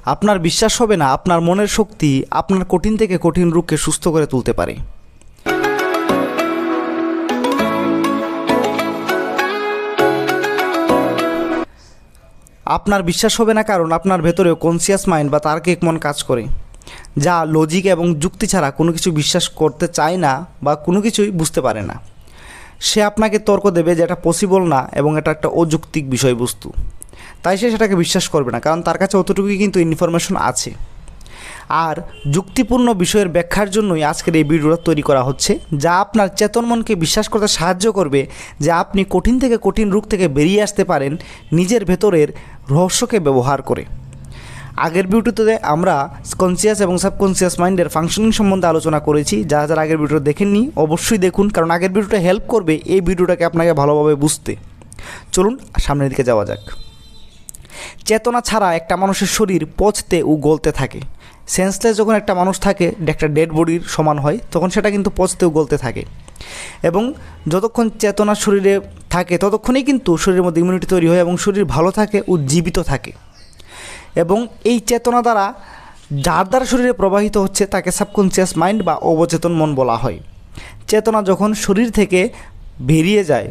আপনার বিশ্বাস হবে না, আপনার মনের শক্তি আপনার কঠিন থেকে কঠিন রোগকে সুস্থ করে তুলতে পারে। আপনার বিশ্বাস হবে না কারণ আপনার ভেতরেও কনসিয়াস মাইন্ড বা তার্কিক মন কাজ করে, যা লজিক এবং যুক্তি ছাড়া কোনো কিছু বিশ্বাস করতে চায় না বা কোনো কিছুই বুঝতে পারে না। সে আপনাকে তর্ক দেবে যে এটা পসিবল না এবং এটা একটা অযৌক্তিক বিষয়বস্তু, তাই সে সেটাকে বিশ্বাস করবে না, কারণ তার কাছে অতটুকুই কিন্তু ইনফরমেশন আছে। আর যুক্তিপূর্ণ বিষয়ের ব্যাখ্যার জন্যই আজকের এই ভিডিওটা তৈরি করা হচ্ছে, যা আপনার চেতন মনকে বিশ্বাস করতে সাহায্য করবে যে আপনি কঠিন থেকে কঠিন রোগ থেকে বেরিয়ে আসতে পারেন নিজের ভেতরের রহস্যকে ব্যবহার করে। আগের ভিডিওতে আমরা কনসিয়াস এবং সাবকনসিয়াস মাইন্ডের ফাংশনিং সম্বন্ধে আলোচনা করেছি। যারা যারা আগের ভিডিওটা দেখেননি অবশ্যই দেখুন, কারণ আগের ভিডিওটা হেল্প করবে এই ভিডিওটাকে আপনাকে ভালোভাবে বুঝতে। চলুন সামনের দিকে যাওয়া যাক। চেতনা ছাড়া একটা মানুষের শরীর পচতে ও গলতে থাকে। সেন্সলেস যখন একটা মানুষ থাকে, একটা ডেড বডির সমান হয়, তখন সেটা কিন্তু পচতে ও গলতে থাকে। এবং যতক্ষণ চেতনা শরীরে থাকে ততক্ষণই কিন্তু শরীরের মধ্যে ইমিউনিটি তৈরি হয় এবং শরীর ভালো থাকে ও জীবিত থাকে। এবং এই চেতনা দ্বারা যার দ্বারা শরীরে প্রবাহিত হচ্ছে তাকে সাবকনসিয়াস মাইন্ড বা অবচেতন মন বলা হয়। চেতনা যখন শরীর থেকে বেরিয়ে যায়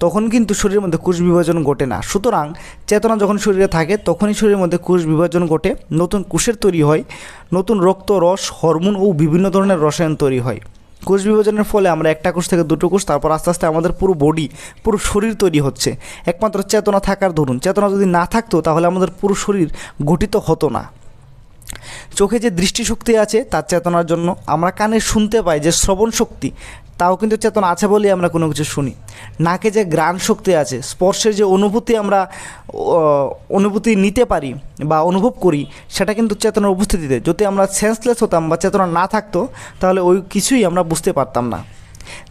তখন কিন্তু শরীরের মধ্যে কোষ বিভাজন ঘটে না। সুতরাং চেতনা যখন শরীরে থাকে তখনই শরীরের মধ্যে কোষ বিভাজন ঘটে, নতুন কোষের তৈরি হয়, নতুন রক্ত, রস, হরমোন ও বিভিন্ন ধরনের রসায়ন তৈরি হয়। কোষ বিভাজনের ফলে আমরা একটা কোষ থেকে দুটো কোষ, তারপর আস্তে আস্তে আমাদের পুরো বডি, পুরো শরীর তৈরি হচ্ছে একমাত্র চেতনা থাকার দরুন। চেতনা যদি না থাকতো তাহলে আমাদের পুরো শরীর গঠিত হতো না। চোখে যে দৃষ্টিশক্তি আছে তার চেতনার জন্য, আমরা কানে শুনতে পাই যে শ্রবণ শক্তি, তাও কিন্তু চেতনা আছে বলেই আমরা কোনো কিছু শুনি। নাকে যে ঘ্রাণ শক্তি আছে, স্পর্শের যে অনুভূতি আমরা অনুভূতি নিতে পারি বা অনুভব করি, সেটা কিন্তু চেতনার উপস্থিতিতে। যদি আমরা সেন্সলেস হতাম বা চেতনা না থাকতো তাহলে ওই কিছুই আমরা বুঝতে পারতাম না।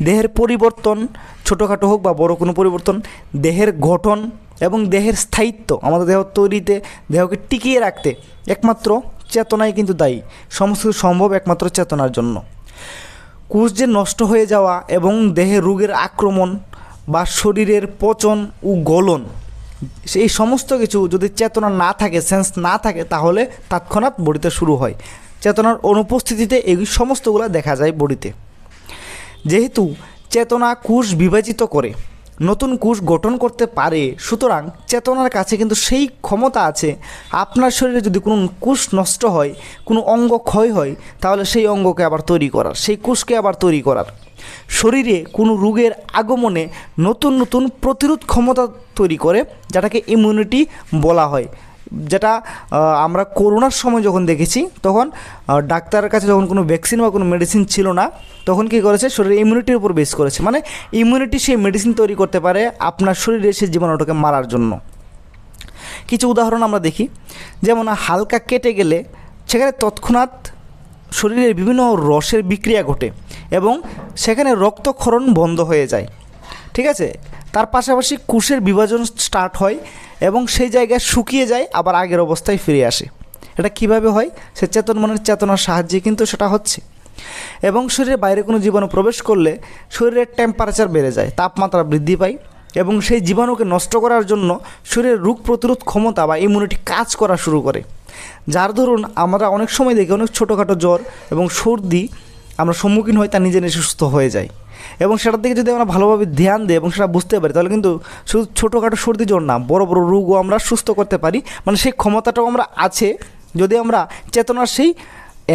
দেহের পরিবর্তন, ছোটোখাটো হোক বা বড় কোনো পরিবর্তন, দেহের গঠন এবং দেহের স্থায়িত্ব, আমাদের দেহ তৈরিতে, দেহকে টিকিয়ে রাখতে একমাত্র চেতনাই কিন্তু দায়ী। সমস্ত সম্ভব একমাত্র চেতনার জন্য। কোষ যে নষ্ট হয়ে যাওয়া এবং দেহে রোগের আক্রমণ বা শরীরের পচন ও গলন, এই সমস্ত কিছু যদি চেতনা না থাকে, সেন্স না থাকে, তাহলে তৎক্ষণাৎ বডিতে শুরু হয়। চেতনার অনুপস্থিতিতে এই সমস্তগুলো দেখা যায় বডিতে। যেহেতু চেতনা কোষ বিভাজিত করে নতুন কোষ গঠন করতে পারে, সুতরাং চেতনার কাছে কিন্তু সেই ক্ষমতা আছে। আপনার শরীরে যদি কোনো কোষ নষ্ট হয়, কোনো অঙ্গ ক্ষয় হয়, তাহলে সেই অঙ্গকে আবার তৈরি করার, সেই কোষকে আবার তৈরি করার। শরীরে কোনো রোগের আগমনে নতুন নতুন প্রতিরোধ ক্ষমতা তৈরি করে, যেটাকে ইমিউনিটি বলা হয়। যেটা আমরা করোনার সময় যখন দেখেছি, তখন ডাক্তারের কাছে যখন কোনো ভ্যাকসিন বা কোনো মেডিসিন ছিল না, তখন কী করেছে, শরীরে ইমিউনিটির উপর বেস করেছে। মানে ইমিউনিটি সেই মেডিসিন তৈরি করতে পারে আপনার শরীরে সেই জীবাণুটাকে মারার জন্য। কিছু উদাহরণ আমরা দেখি, যেমন হালকা কেটে গেলে সেখানে তৎক্ষণাৎ শরীরের বিভিন্ন রসের বিক্রিয়া ঘটে এবং সেখানে রক্তক্ষরণ বন্ধ হয়ে যায়। ঠিক আছে, তার পাশাপাশি কোষের বিভাজন স্টার্ট হয় এবং সেই জায়গায় শুকিয়ে যায়, আবার আগের অবস্থায় ফিরে আসে। এটা কিভাবে হয়? সে চেতন মনের চেতনার সাহায্যে কিন্তু সেটা হচ্ছে। এবং শরীরের বাইরে কোনো জীবাণু প্রবেশ করলে শরীরের টেম্পারেচার বেড়ে যায়, তাপমাত্রা বৃদ্ধি পায় এবং সেই জীবাণুকে নষ্ট করার জন্য শরীরের রোগ প্রতিরোধ ক্ষমতা বা ইমিউনিটি কাজ করা শুরু করে। যার ধরুন আমরা অনেক সময় দেখি অনেক ছোটোখাটো জ্বর এবং সর্দি আমরা সম্মুখীন হই, তা নিজে নিজে সুস্থ হয়ে যায়। এবং সেটার দিকে যদি আমরা ভালোভাবে ধ্যান দিই এবং সেটা বুঝতে পারি, তাহলে কিন্তু শুধু ছোটোখাটো সর্দি জ্বর না, বড় বড় রোগও আমরা সুস্থ করতে পারি। মানে সেই ক্ষমতাটাও আমরা আছে, যদি আমরা চেতনার সেই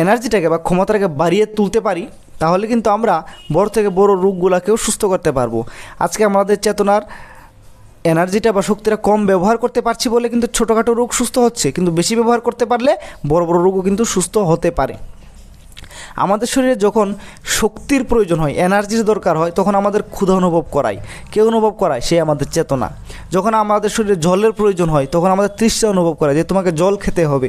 এনার্জিটাকে বা ক্ষমতাটাকে বাড়িয়ে তুলতে পারি, তাহলে কিন্তু আমরা বড় থেকে বড় রোগগুলোকেও সুস্থ করতে পারবো। আজকে আমাদের চেতনার এনার্জিটা বা শক্তিটা কম ব্যবহার করতে পারছি বলে কিন্তু ছোটোখাটো রোগ সুস্থ হচ্ছে, কিন্তু বেশি ব্যবহার করতে পারলে বড় বড় রোগও কিন্তু সুস্থ হতে পারে। আমাদের শরীরে যখন শক্তির প্রয়োজন হয়, এনার্জির দরকার হয়, তখন আমাদের ক্ষুধা অনুভব করায়। কে অনুভব করায়? সে আমাদের চেতনা। যখন আমাদের শরীরে জলের প্রয়োজন হয়, তখন আমাদের তৃষ্ণা অনুভব করায় যে তোমাকে জল খেতে হবে।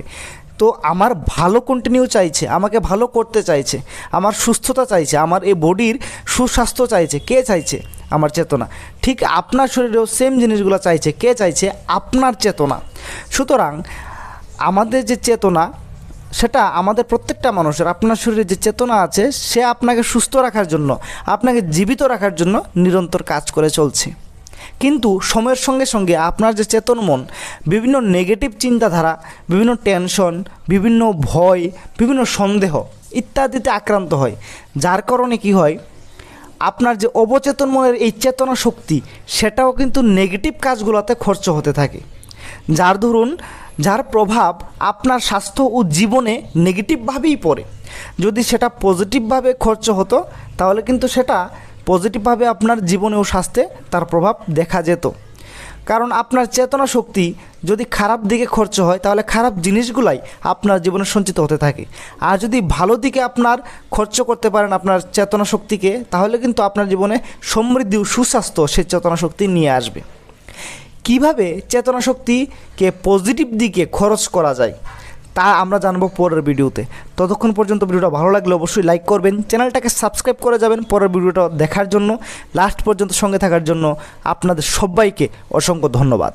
তো আমার ভালো কন্টিনিউ চাইছে, আমাকে ভালো করতে চাইছে, আমার সুস্থতা চাইছে, আমার এই বডির সুস্বাস্থ্য চাইছে। কে চাইছে? আমার চেতনা। ঠিক আপনার শরীরেও সেম জিনিসগুলো চাইছে। কে চাইছে? আপনার চেতনা। সুতরাং আমাদের যে চেতনা, সেটা আমাদের প্রত্যেকটা মানুষের, আপনার শরীরে যে চেতনা আছে, সে আপনাকে সুস্থ রাখার জন্য, আপনাকে জীবিত রাখার জন্য নিরন্তর কাজ করে চলছে। কিন্তু সময়ের সঙ্গে সঙ্গে আপনার যে চেতন মন বিভিন্ন নেগেটিভ চিন্তাধারা, বিভিন্ন টেনশন, বিভিন্ন ভয়, বিভিন্ন সন্দেহ ইত্যাদিতে আক্রান্ত হয়, যার কারণে কি হয়, আপনার যে অবচেতন মনের এই চেতনা শক্তি সেটাও কিন্তু নেগেটিভ কাজগুলোতে খরচ হতে থাকে, যার প্রভাব আপনার স্বাস্থ্য ও জীবনে নেগেটিভভাবেই পড়ে। যদি সেটা পজিটিভভাবে খরচ হতো তাহলে কিন্তু সেটা পজিটিভভাবে আপনার জীবনে ও স্বাস্থ্যে তার প্রভাব দেখা যেত। কারণ আপনার চেতনা শক্তি যদি খারাপ দিকে খরচ হয় তাহলে খারাপ জিনিসগুলাই আপনার জীবনে সঞ্চিত হতে থাকে। আর যদি ভালো দিকে আপনার খরচ করতে পারেন আপনার চেতনা শক্তিকে, তাহলে কিন্তু আপনার জীবনে সমৃদ্ধি ও সুস্বাস্থ্য সেই চেতনা শক্তি নিয়ে আসবে। কিভাবে চেতনা শক্তিকে পজিটিভ দিকে খরচ করা যায় তা আমরা জানবো পরের ভিডিওতে। ততক্ষণ পর্যন্ত ভিডিওটা ভালো লাগলে অবশ্যই লাইক করবেন, চ্যানেলটাকে সাবস্ক্রাইব করে যাবেন পরের ভিডিওটা দেখার জন্য। লাস্ট পর্যন্ত সঙ্গে থাকার জন্য আপনাদের সবাইকে অসংখ্য ধন্যবাদ।